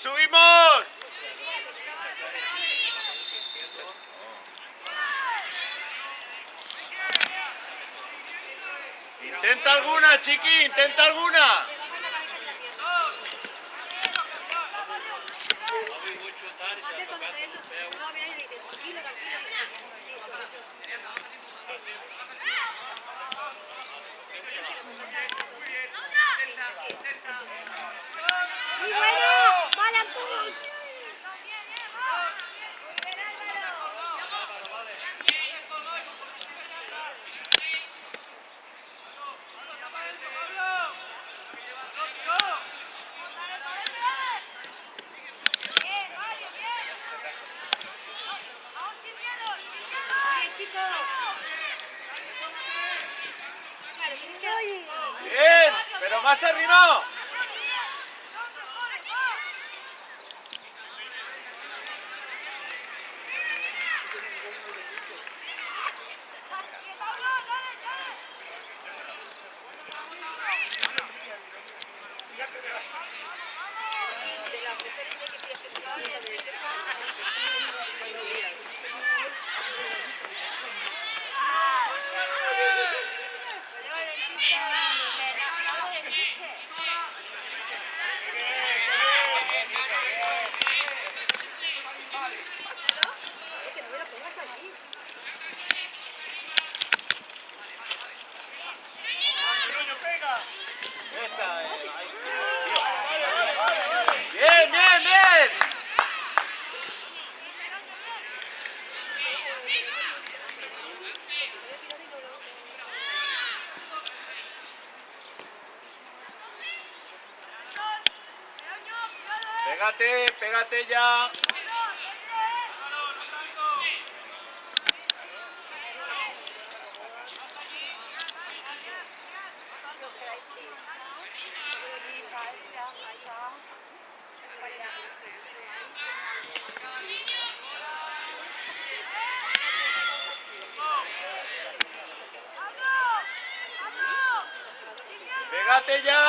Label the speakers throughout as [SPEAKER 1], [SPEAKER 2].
[SPEAKER 1] subimos! Intenta alguna, chiqui, intenta alguna.
[SPEAKER 2] ¡Muy bueno! ¡Vale, Antón!
[SPEAKER 1] Bien, pero más arrimado. Esa es. Bien, bien, bien. Pégate, pégate ya. Pégate ya.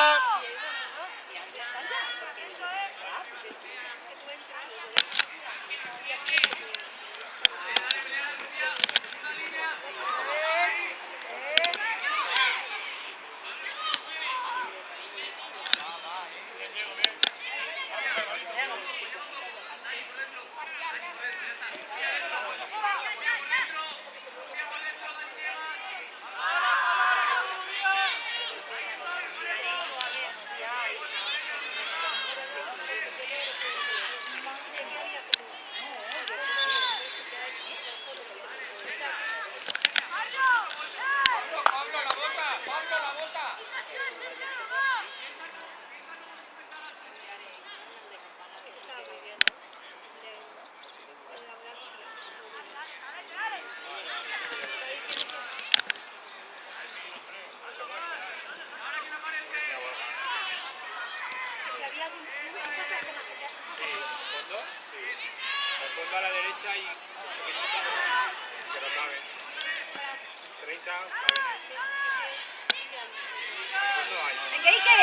[SPEAKER 3] A la derecha y pero cabe 30 caben ahí.
[SPEAKER 2] ¡Venga, Ike!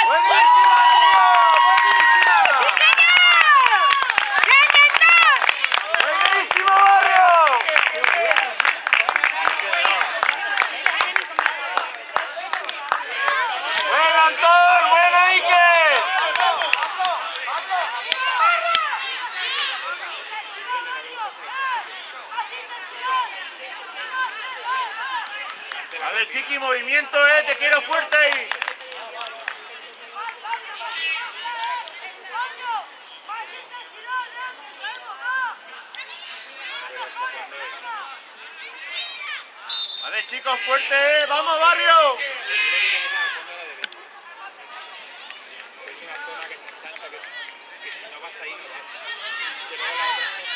[SPEAKER 1] ¡Buenísima, tío!
[SPEAKER 2] ¡Sí, señor! ¡Bien,
[SPEAKER 1] ¡Buenísimo, Barrio! ¡Buena, Antón! ¡Buena, Ike! Vale, chiqui, movimiento, te quiero fuerte ahí. Vale, chicos, fuerte, vamos, Barrio.
[SPEAKER 3] Es una zona que se ensancha, que si no vas ahí no vas. Que luego la otra zona.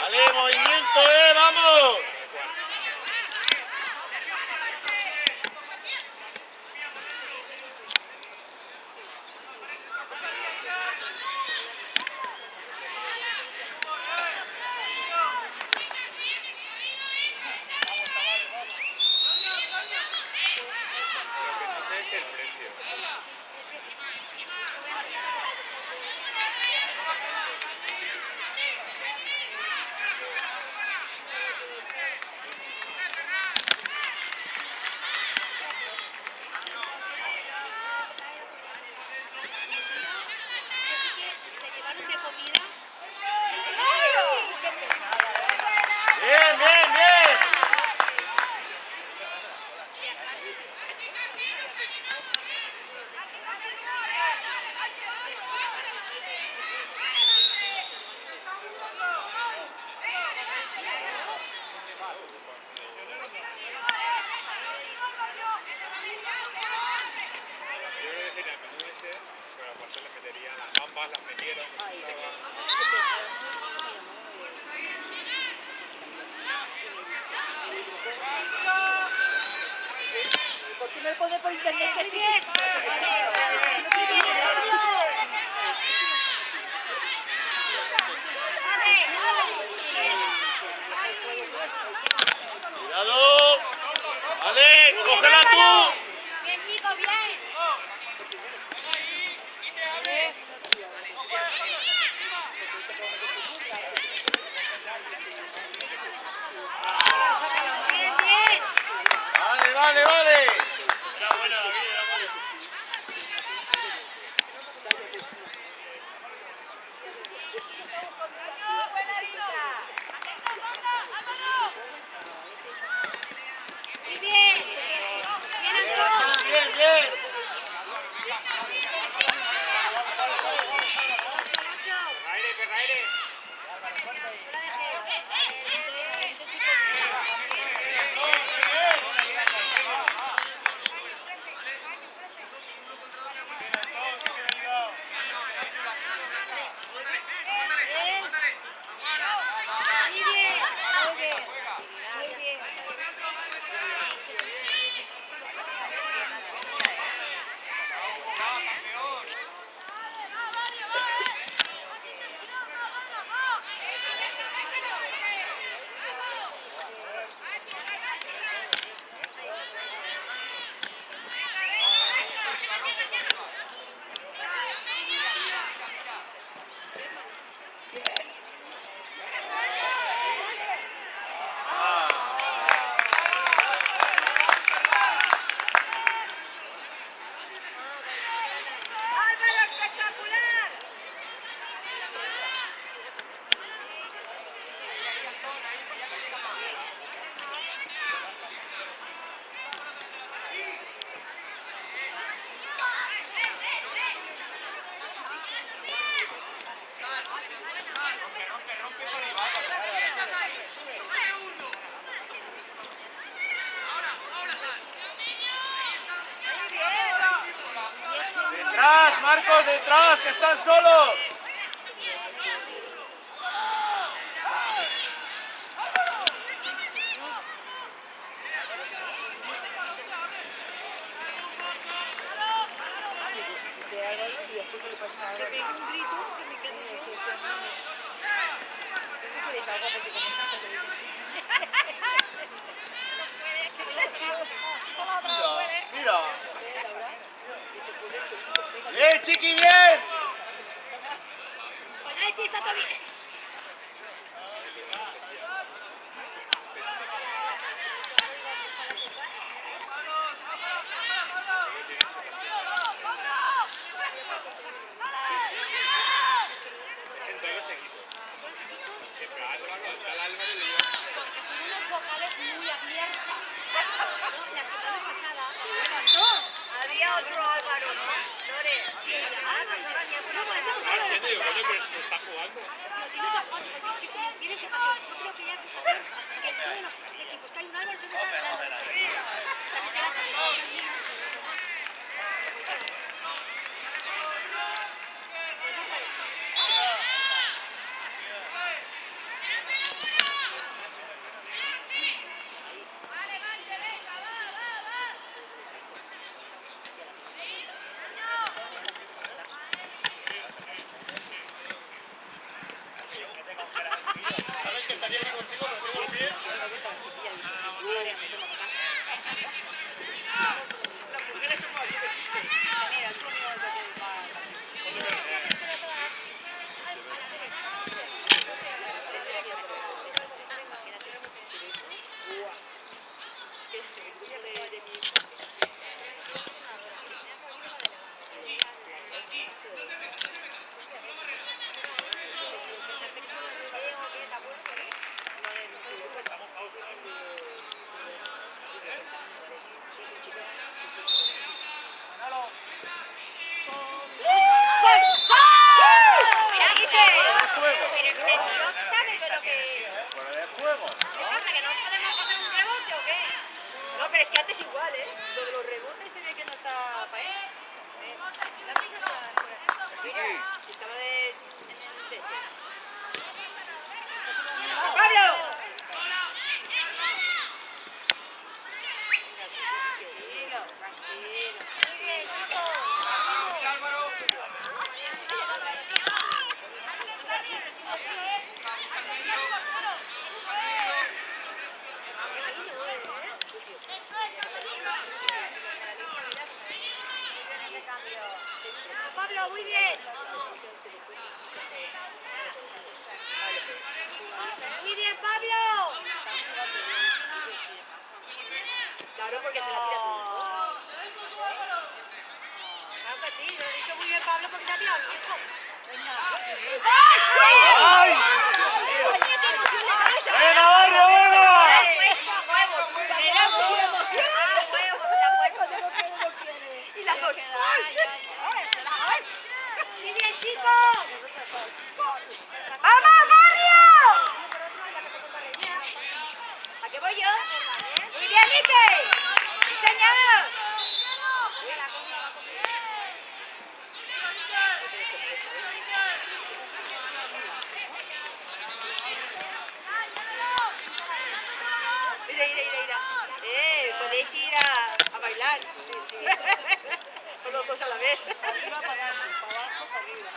[SPEAKER 1] Vale, movimiento, vamos.
[SPEAKER 3] todas las metieron.
[SPEAKER 2] ¿Por qué no le pone por internet que sí?
[SPEAKER 1] Cuidado. Vale, cógela tú.
[SPEAKER 4] Bien, chicos, bien.
[SPEAKER 2] Bien, bien.
[SPEAKER 1] Vale, vale, vale.
[SPEAKER 2] Muy bien. Bien, Antón.
[SPEAKER 1] Bien, bien.
[SPEAKER 2] Nacho.
[SPEAKER 3] Aire, perra, aire.
[SPEAKER 2] No la dejes. Muy bien. Muy bien. Muy bien. ¡Álvaro, espectacular!
[SPEAKER 1] Detrás, Marcos, detrás, que están solos.
[SPEAKER 2] Que pegue un grito que me quedo
[SPEAKER 1] Mira, mira. Bien, chiqui, bien.
[SPEAKER 2] Pues Nachi, está todo bien.
[SPEAKER 3] Es en todos los equipos. Siempre Álvaro, tal Álvaro le lleva.
[SPEAKER 2] Porque son unas vocales muy abiertas. No, la semana pasada, Antón, había otro Álvaro, ¿no? Lore. No, pues es un
[SPEAKER 3] Ah,
[SPEAKER 2] Álvaro.
[SPEAKER 3] sí, te digo, coño, pero si no está jugando.
[SPEAKER 2] Pero si no está jugando, porque sí, como tienen fijación, yo creo que ya fijación que en todos los equipos que hay un Álvaro siempre está el Álvaro. La que será porque no es el mismo, pero los demás. Pues no puede ser.
[SPEAKER 3] ¿Sabes que estaría aquí contigo? ¿Lo hacemos bien?
[SPEAKER 2] Las mujeres somos así de simple. Mira, Antonio, el que va. A la derecha. Sí, no sé, a la derecha, es que es de mi...
[SPEAKER 4] Mira,
[SPEAKER 1] Juego.
[SPEAKER 4] pero este tío sabe lo que es.
[SPEAKER 1] Fuera de juego.
[SPEAKER 4] ¿Qué pasa? ¿Que no podemos hacer un rebote o qué?
[SPEAKER 2] No, pero es que antes igual, ¿eh? Lo de los rebotes se ve que no está para él. Estaba en el deseo. ¡Pablo! Tranquilo, tranquilo. Muy bien, chicos. Pablo, muy bien. Muy bien, Pablo. Claro, porque se la tira tu hijo. Claro que sí, lo he dicho muy bien, Pablo, porque se ha tirado mi hijo.
[SPEAKER 1] ¡Ay! ¡Buena, Barrio, buena!
[SPEAKER 2] Le damos una emoción. Y la muy bien, chicos. ¡Vamos, Barrio! ¿A qué voy yo? Muy bien, Ike. Sí, señor. Mira. Podéis ir a bailar. Sí, sí. Con los dos a la vez. Arriba para abajo, para abajo para arriba.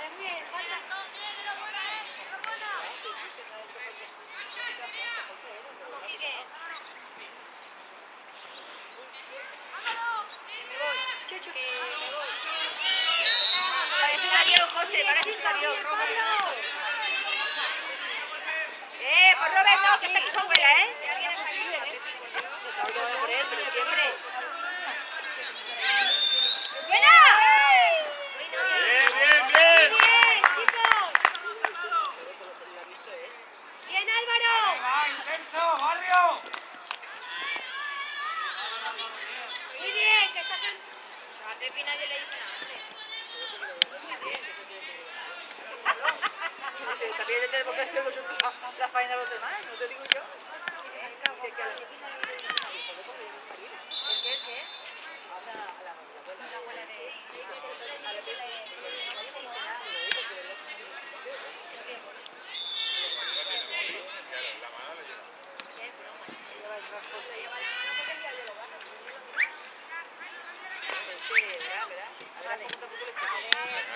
[SPEAKER 2] Muy bien, falta. Chuchu. Parece un avión, José, parece un avión. Pues Robert no, que está aquí su abuela, ¿eh? Pues algo de por él, pero siempre. ¡Buena!
[SPEAKER 1] Bien.
[SPEAKER 2] Bien, chicos. Bien, Álvaro.
[SPEAKER 3] ¡Va, intenso, Barrio!
[SPEAKER 2] Muy bien, que estás en...
[SPEAKER 4] A Pepi nadie le dice nada antes.
[SPEAKER 2] También tenemos que hacer la faena de los demás, ¿no te digo yo? ¿Qué? La abuela de...
[SPEAKER 4] Se lleva la mano porque el día de lo baja.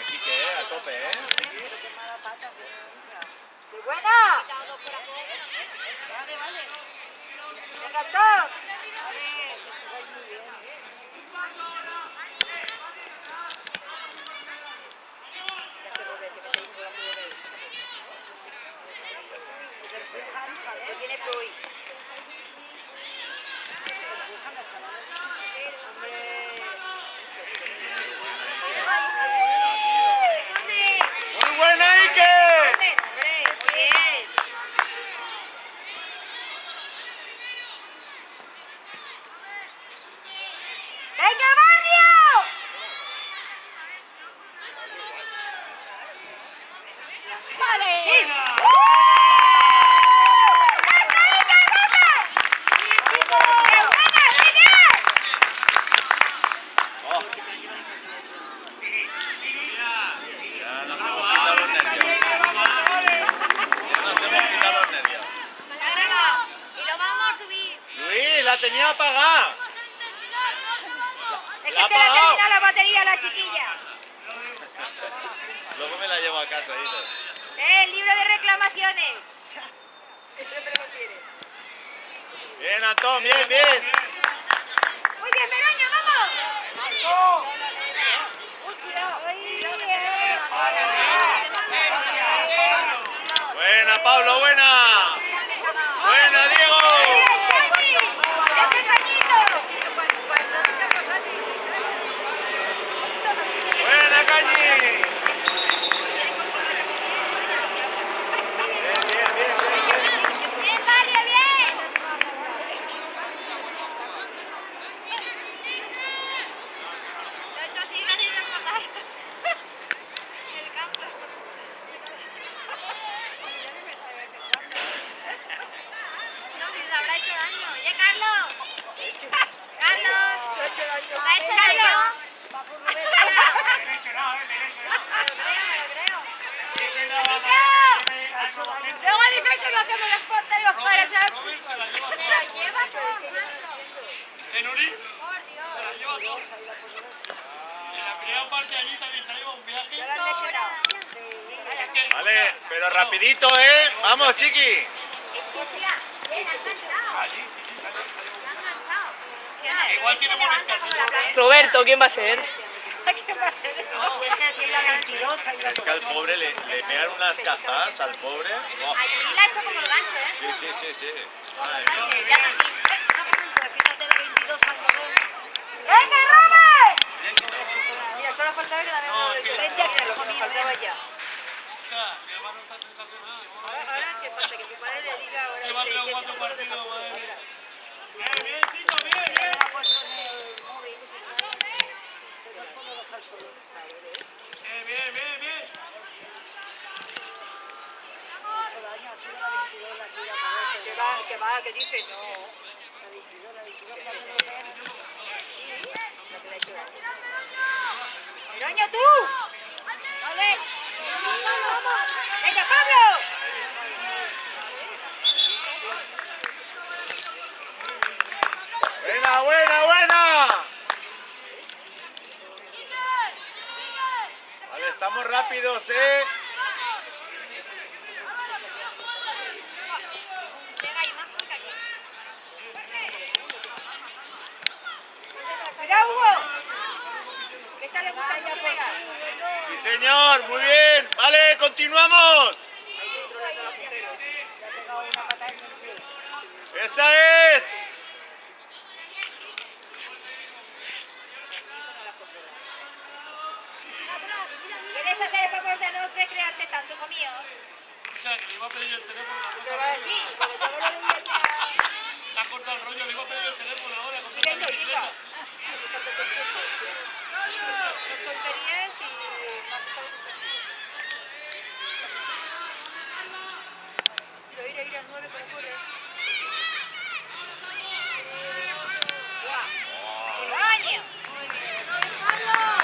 [SPEAKER 1] Aquí que a tope, ¿eh?
[SPEAKER 2] ¡Qué buena! Vale. ¡Me encantó! ¿Qué tiene Freud?
[SPEAKER 1] ¡Muy buena, Ike!
[SPEAKER 2] Muy bien. ¡Venga, Barrio! ¡Vale! ¡Bien, chicos! ¡Qué buena! ¡Muy bien!
[SPEAKER 1] Ya nos hemos quitado los nervios. Ya nos hemos quitado los nervios.
[SPEAKER 4] Venga, y lo vamos a subir.
[SPEAKER 1] Luis, la tenía apagada.
[SPEAKER 2] Es
[SPEAKER 1] La
[SPEAKER 2] que se le ha
[SPEAKER 1] apagado.
[SPEAKER 2] terminado la batería a la chiquilla.
[SPEAKER 1] Luego me la llevo a casa, dice.
[SPEAKER 2] El libro de reclamaciones. Que siempre lo tiene.
[SPEAKER 1] Bien, Antón, bien.
[SPEAKER 2] Muy bien, Meroña, vamos. Uy, cuidado.
[SPEAKER 1] Buena, Pablo, buena. Buena, Diego.
[SPEAKER 2] Ese cañito.
[SPEAKER 1] Buena, Cañi.
[SPEAKER 4] Bien, Barrio, bien. Lo he hecho así, casi remontar. En el campo. Lo ha hecho Carlos.
[SPEAKER 2] Va por
[SPEAKER 3] Me he lesionado, me he lesionado.
[SPEAKER 4] Me lo creo.
[SPEAKER 3] Dije nada más que me-
[SPEAKER 2] Luego dicen que no hacemos los portes y los padres, ¿sabes?
[SPEAKER 3] Robert se la lleva
[SPEAKER 4] Se
[SPEAKER 3] toda.
[SPEAKER 4] lo lleva todo, Nacho.
[SPEAKER 3] ¿En Uri?
[SPEAKER 4] Por Dios.
[SPEAKER 3] Se la lleva toda. En la primera parte allí también se lleva un viaje.
[SPEAKER 2] Ya lo han lesionado.
[SPEAKER 3] Es que-
[SPEAKER 1] Vale, pero rapidito, ¿eh? Vamos, chiqui.
[SPEAKER 4] Es que sí, le han enganchado.
[SPEAKER 3] Allí, sí, sí, se ha llevado.
[SPEAKER 4] Le han enganchado.
[SPEAKER 3] Igual tiene molestias.
[SPEAKER 5] Roberto, ¿quién va a ser?
[SPEAKER 2] ¿Qué va a ser eso?
[SPEAKER 4] Si es que sí, la 22.
[SPEAKER 1] Es que al pobre le pegan unas cazadas, al pobre. Buah.
[SPEAKER 4] Allí la ha hecho como el gancho, ¿eh?
[SPEAKER 1] Sí, sí, sí, sí.
[SPEAKER 4] Como
[SPEAKER 1] Madre
[SPEAKER 4] sale,
[SPEAKER 1] mía.
[SPEAKER 4] ya casi. No pasa nada.
[SPEAKER 2] Fíjate la 22 al modelo. ¡Venga, Robert! Mira, solo faltaba que también
[SPEAKER 3] No,
[SPEAKER 2] me
[SPEAKER 3] es que-
[SPEAKER 2] Vente aquí, lo que faltaba ya.
[SPEAKER 3] O sea, mi hermano está sensacional.
[SPEAKER 2] Ahora que falta que su padre le diga ahora
[SPEAKER 3] Lleva
[SPEAKER 2] dice,
[SPEAKER 3] 3 o
[SPEAKER 2] "Sí,
[SPEAKER 3] 4
[SPEAKER 2] sí, sí,
[SPEAKER 3] partidos,
[SPEAKER 2] sí,
[SPEAKER 3] madre
[SPEAKER 2] sí,
[SPEAKER 3] mía.
[SPEAKER 2] mira".
[SPEAKER 3] Bien, bien, chico, bien,
[SPEAKER 2] Me
[SPEAKER 3] bien.
[SPEAKER 2] la ha puesto en el móvil. Que no puedo dejar solo.
[SPEAKER 3] Bien, bien, bien, bien.
[SPEAKER 2] Mucho daño, ha sido la 22 la que iba a mover. Que va, que dice, no. La 22, la 22 que la puedo ver. La que le ha hecho daño. ¡Miroño, tú! ¡Vale! ¡Vamos! ¡Venga, Pablo!
[SPEAKER 1] Buena, buena, buena. Vale, estamos rápidos, ¿eh?
[SPEAKER 4] Venga, y más cerca aquí.
[SPEAKER 2] ¡Mira, Hugo! ¿Qué tal le gusta mucho pegar?
[SPEAKER 1] Sí, señor, muy bien. Vale, continuamos.
[SPEAKER 2] Dentro de todos los punteros. Le ha pegado una patada en el pie.
[SPEAKER 1] Esa es.
[SPEAKER 2] ¿Quieres hacer el favor de no recrearte tanto, hijo mío?
[SPEAKER 3] Escucha, que le iba a pedir el teléfono.
[SPEAKER 2] Se lo va a decir, pero yo no lo voy a decir a...
[SPEAKER 3] Te has cortado el rollo, le iba a pedir el teléfono ahora. con
[SPEAKER 2] Venga,
[SPEAKER 3] tanta bicicleta.
[SPEAKER 2] Son tonterías y más Mira, el 9 como corre. ¡Guau! ¡Baño! Muy bien. ¡Carlos!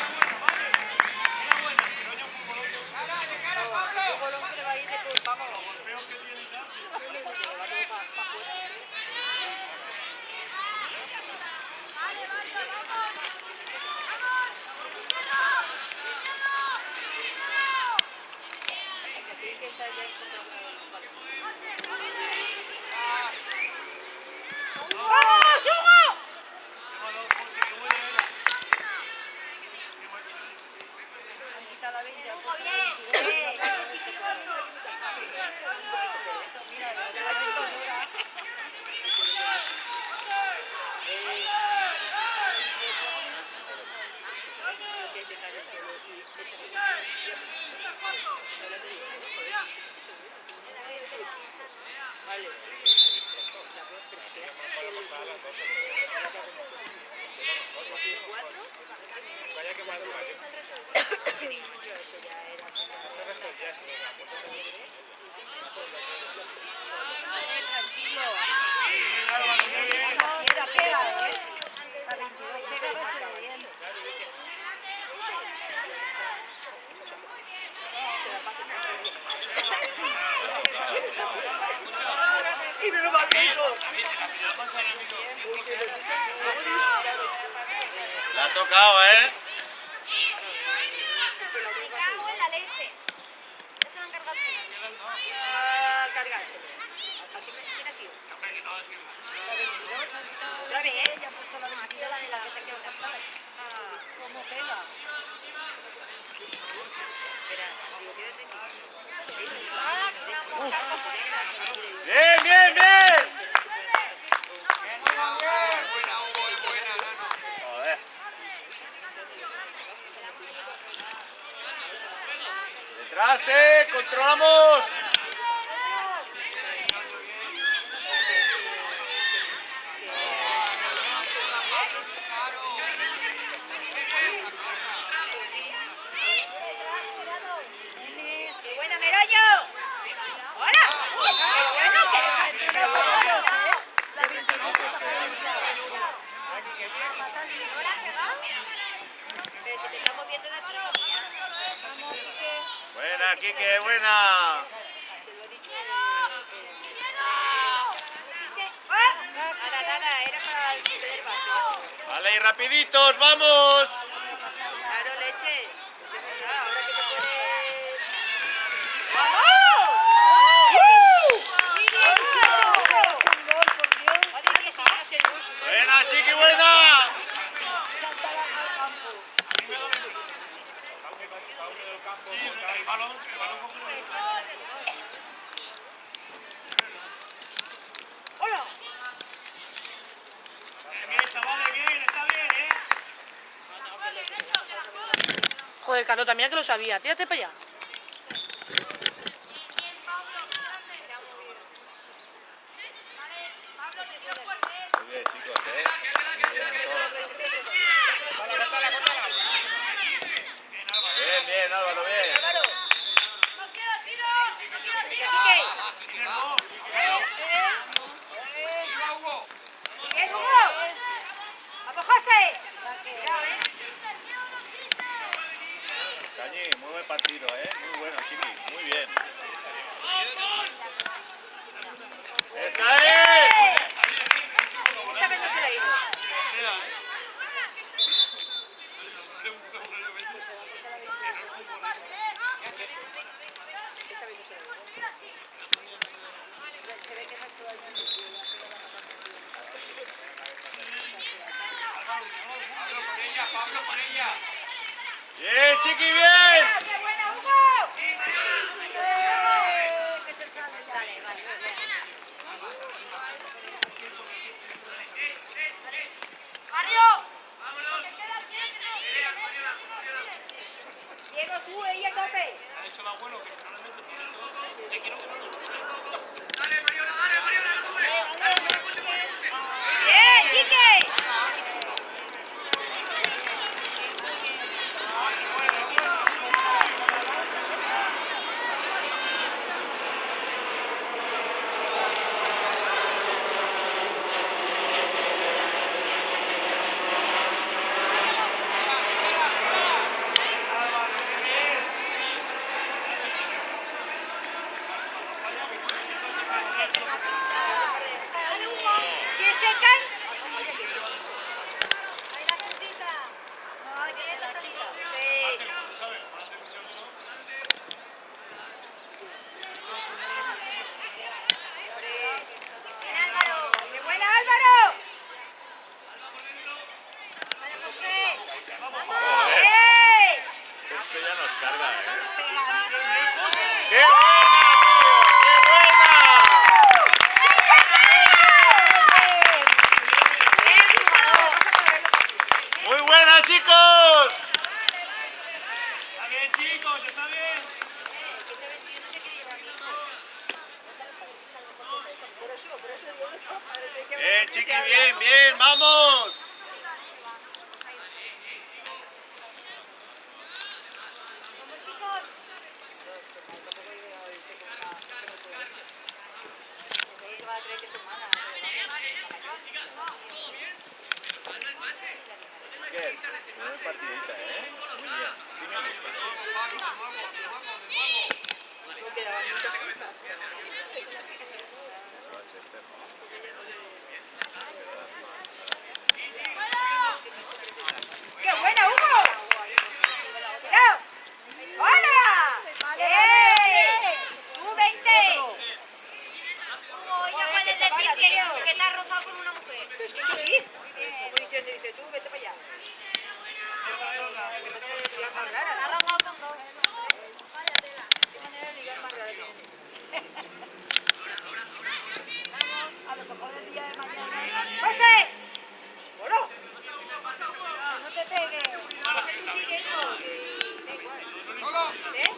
[SPEAKER 2] Un bolón se le va a ir de todo, vamos. Se le va todo para afuera. Tiene que estar ya en contra ¡vamos, Hugo! Han quitado la 20.
[SPEAKER 4] Hugo, bien.
[SPEAKER 2] Vale. Pero si quedas solo el suelo.
[SPEAKER 3] Vaya que mal dura, tío.
[SPEAKER 2] Tranquilo. Mira, pega, ¿eh? La 22 pega base de bien. Se la pasa y me lo va a
[SPEAKER 1] La ha tocado, ¿eh?
[SPEAKER 4] Me cago en la leche. Ya se lo han cargado tú.
[SPEAKER 2] a cargárselo. ¿Quién ha sido? La 22 han quitado otra vez. Ya han puesto la 22 la de la que te quiero contar. Ah, ¿cómo pega? Espera, digo, quédate aquí.
[SPEAKER 1] Bien, bien, bien. Joder. Detrás, controlamos.
[SPEAKER 2] ¡Qué buena, Meroño! ¡Hola! ¡Qué bueno que no puedo! La 22 está bien.
[SPEAKER 4] No la ha pegado.
[SPEAKER 1] Ahí, rapiditos, vamos.
[SPEAKER 2] Claro, leche. Ahora que te puedes... ¡Vamos! ¡Muy bien, Chico! Madre mía, si llega a ser gol, es un gol.
[SPEAKER 1] Buena, chiqui, buena.
[SPEAKER 2] ¡Hola!
[SPEAKER 3] Bien, chavales, bien, está bien, ¿eh?
[SPEAKER 5] Joder, Carlota, mira que lo sabía. Tírate para allá.
[SPEAKER 1] Muy bien, chicos, Bien, bien, Álvaro, bien.
[SPEAKER 2] Álvaro. Bien, Hugo. Vamos, José. Cuidado,
[SPEAKER 1] Cañi, muy buen partido, Muy bueno, chiqui, muy bien. ¡Esa es!
[SPEAKER 2] Esta vez no se la ha ido. Esta vez no se la ha ido. Se ve que no ha hecho daño ni siquiera.
[SPEAKER 3] Pablo, con ella.
[SPEAKER 1] Bien, chiqui, bien.
[SPEAKER 2] ¡Qué buena, Hugo!
[SPEAKER 4] Que se sale ya. Vale, vale. ¡Barrio!
[SPEAKER 2] Diego, tú, ella a tope.
[SPEAKER 3] Ha hecho el abuelo que
[SPEAKER 2] Bien, Quique. ¿Quién se cae?
[SPEAKER 4] Ahí la puntita.
[SPEAKER 2] Ay, que te la quita. Sí.
[SPEAKER 4] Bien, Álvaro.
[SPEAKER 2] ¡Qué buena, Álvaro! ¡Vale, José!
[SPEAKER 1] Joder,
[SPEAKER 2] ¡Eh!
[SPEAKER 1] ese ya nos carga,
[SPEAKER 2] Pega.
[SPEAKER 1] ¡Qué buena,
[SPEAKER 2] ¡Bien, jugador!
[SPEAKER 1] tío! ¡Muy buena, chicos!
[SPEAKER 3] Está bien, chicos, está bien.
[SPEAKER 2] Ese 21 se quiere llevar a mi hijo. Por eso digo esto.
[SPEAKER 1] Bien, chiqui, bien, bien, vamos.
[SPEAKER 2] Vamos, chicos. Va a creer que es humana.
[SPEAKER 1] Qué buen partidita, Muy bien, sí me gusta.
[SPEAKER 2] No quedaba mucho.
[SPEAKER 1] Se va Chester.
[SPEAKER 2] ¡Qué buena, Hugo! ¡Cuidado! ¡Hola! ¡Eh! ¡Tú 20!
[SPEAKER 4] Hugo, ya puedes decir que te has rozado con una mujer.
[SPEAKER 2] Pero es que yo sí. Como diciendo, dice, tú vete para allá.
[SPEAKER 4] Te has rozado con dos. Vaya tela.
[SPEAKER 2] ¿Qué manera de ligar más rara tiene? A lo mejor el día de mañana. ¡José! ¡Bueno! ¡Que no te pegue! José, tú sigue, hijo. Da igual. ¿Ves?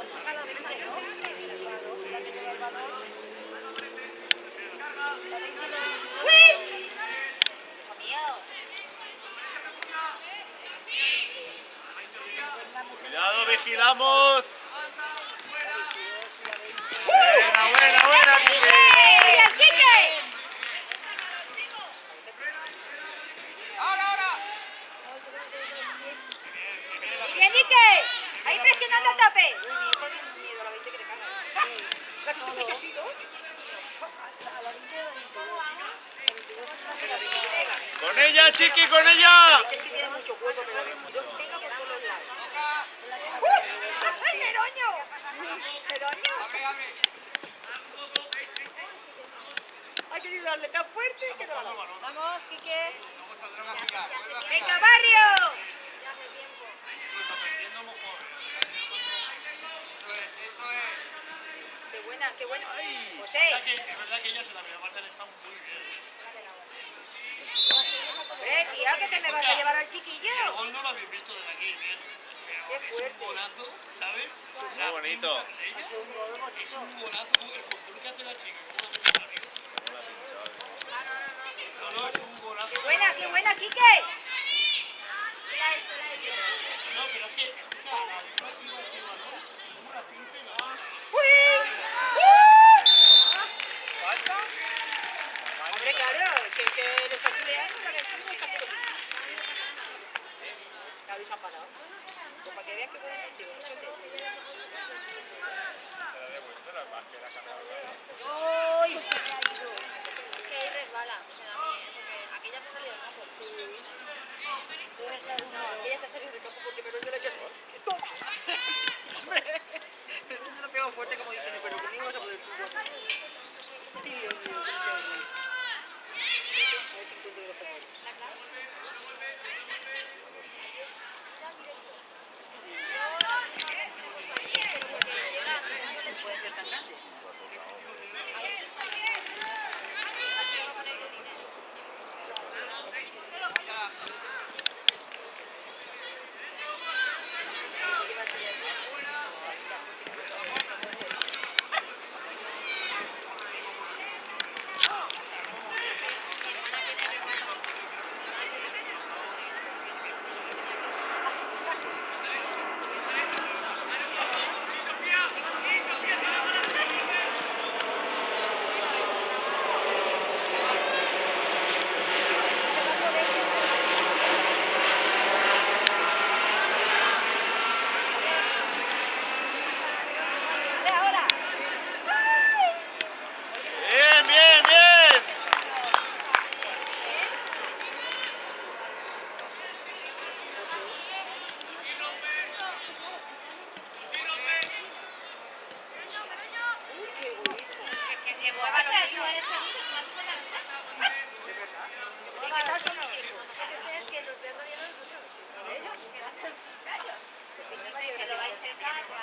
[SPEAKER 2] Al sacar la 20, ¿no? Claro, ya que llega el balón. La 20 y la 22. ¡Uy!
[SPEAKER 4] Hijo mío.
[SPEAKER 1] Cuidado, vigilamos.
[SPEAKER 2] La 22 y la 20.
[SPEAKER 1] Buena, buena, buena, Quique.
[SPEAKER 2] ¡Ey, el Quique! Muy bien, Quique. Ahí presionando a tope. Uy, mi hijo tiene un miedo a la 20 que te cagas. ¿Lo has visto que yo sí, no? A la 20 y a la 22. la bicicleta.
[SPEAKER 1] ¡Con ella, Chiqui, con ella!
[SPEAKER 2] Es que tiene mucho cuerpo, pero no pega por todos los lados. ¡Ay, Meroño! ¡Meroño! Ha querido darle tan fuerte que no la ha dado. Vamos, Quique. ¡Venga, barrio!
[SPEAKER 4] Ya hace tiempo.
[SPEAKER 2] ¡Qué buena, qué buena!
[SPEAKER 3] Es
[SPEAKER 2] José,
[SPEAKER 3] verdad que ellos en la primera parte han estado muy bien.
[SPEAKER 2] hombre, tía, que te me vas a llevar al chiquillo.
[SPEAKER 3] El gol no lo habéis visto desde aquí, bien.
[SPEAKER 2] ¡Qué
[SPEAKER 3] Es un
[SPEAKER 2] fuerte!
[SPEAKER 3] golazo, ¿sabes?
[SPEAKER 1] Muy bonito.
[SPEAKER 2] Es un gol
[SPEAKER 3] Es
[SPEAKER 2] bonito.
[SPEAKER 3] un golazo, el control que hace la chica. ¿Cómo hace el arriba? No, es un golazo.
[SPEAKER 2] Qué buena, Quique!
[SPEAKER 3] No, pero es que, escucha, la misma tira ese balón, como la pincha y la va.
[SPEAKER 2] ¡Uy! Hombre, claro, si es que le está chuleando, la lectura no está haciendo. ¿La habéis enfadado? Pues para que veas que pueden contigo, chote. ¡Ay! Se me ha ido.
[SPEAKER 4] Es que ahí resbala, me da a mí, porque aquella se ha salido del campo.
[SPEAKER 2] Debe estar una. Ella se ha salido del campo porque Meroño le ha hecho. Hombre, Meroño lo ha pegado fuerte como diciendo, pero conmigo vas a poder tú. Ay, Dios mío, qué mucha vergüenza. A ver si encuentro los pequeños. Pueden ser tan grandes.
[SPEAKER 1] Bien, bien, bien.
[SPEAKER 4] Que se mueva los hijos.
[SPEAKER 2] ¿Y qué tal son mis hijos?
[SPEAKER 4] Puede ser que los vea todavía los suyos. Que lo va a intentar, como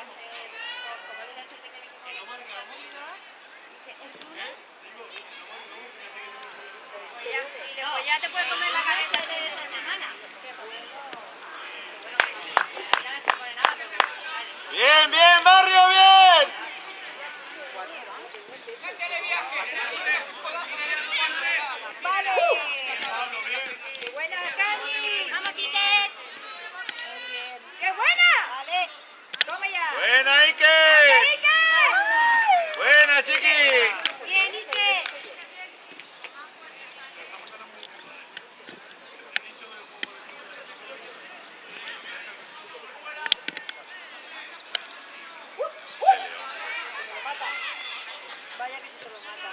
[SPEAKER 4] le da suerte que le coja los amigos. Pues ya te puedes comer la cabeza de esta semana. No se pone nada, pero
[SPEAKER 1] Bien, bien, barrio, bien.
[SPEAKER 2] ¡Vale! ¡Qué buena, Cami!
[SPEAKER 4] ¡vamos, Iker!
[SPEAKER 2] Muy bien. ¡Qué buena! Vale. Toma ya.
[SPEAKER 1] Buena, Ike.
[SPEAKER 2] ¡Ike!
[SPEAKER 1] Buena, Chiqui.
[SPEAKER 2] Bien, Ike. Te lo mata. Vaya que se te lo mata.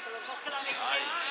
[SPEAKER 2] Te lo coge la mente.